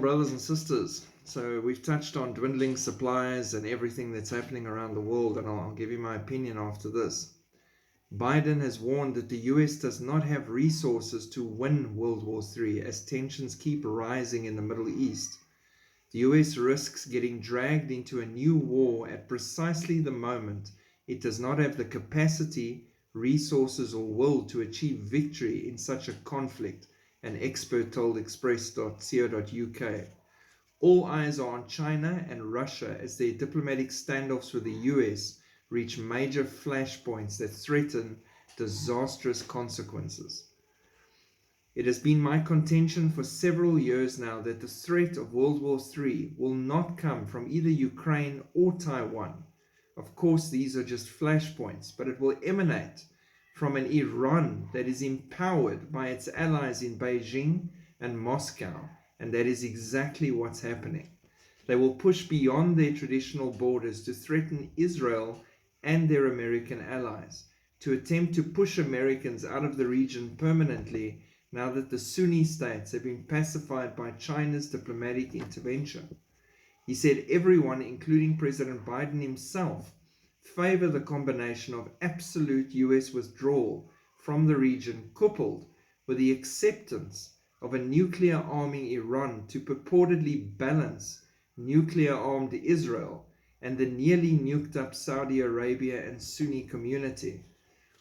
Brothers and sisters, so we've touched on dwindling supplies and everything that's happening around the world, and I'll give you my opinion after this. Biden has warned that the US does not have resources to win World War III as tensions keep rising in the Middle East. The US risks getting dragged into a new war at precisely the moment it does not have the capacity, resources, or will to achieve victory in such a conflict, an expert told Express.co.uk. All eyes are on China and Russia as their diplomatic standoffs with the US reach major flashpoints that threaten disastrous consequences. It has been my contention for several years now that the threat of World War III will not come from either Ukraine or Taiwan. Of course, these are just flashpoints, but it will emanate from an Iran that is empowered by its allies in Beijing and Moscow, and that is exactly what's happening. They will push beyond their traditional borders to threaten Israel and their American allies, to attempt to push Americans out of the region permanently now that the Sunni states have been pacified by China's diplomatic intervention. He said everyone, including President Biden himself, favor the combination of absolute US withdrawal from the region coupled with the acceptance of a nuclear-arming Iran to purportedly balance nuclear-armed Israel and the nearly nuked-up Saudi Arabia and Sunni community.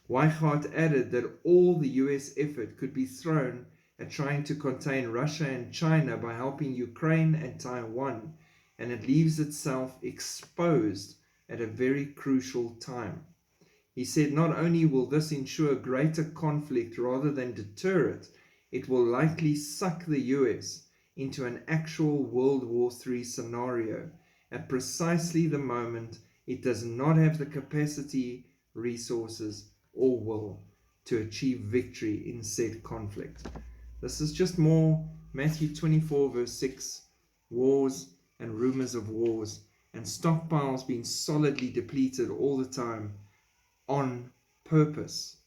Weihart added that all the US effort could be thrown at trying to contain Russia and China by helping Ukraine and Taiwan, and it leaves itself exposed at a very crucial time. He said not only will this ensure greater conflict rather than deter it, it will likely suck the US into an actual World War III scenario at precisely the moment it does not have the capacity, resources, or will to achieve victory in said conflict. This is just more Matthew 24 verse 6, wars and rumors of wars and stockpiles being solidly depleted all the time on purpose.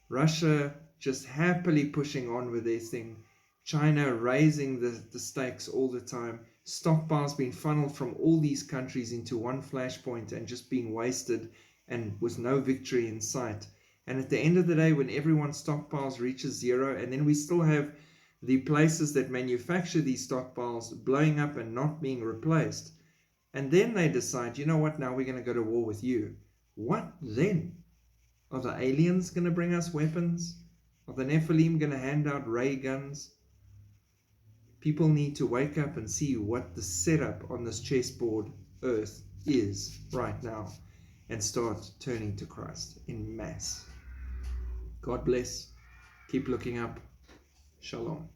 Russia just happily pushing on with their thing, China raising the stakes all the time, stockpiles being funneled from all these countries into one flashpoint and just being wasted and with no victory in sight. And at the end of the day, when everyone's stockpiles reaches zero, and then we still have the places that manufacture these stockpiles blowing up and not being replaced, and then they decide, you know what, now we're going to go to war with you. What then? Are the aliens going to bring us weapons? Are the Nephilim going to hand out ray guns? People need to wake up and see what the setup on this chessboard earth is right now and start turning to Christ in mass. God bless. Keep looking up. Shalom.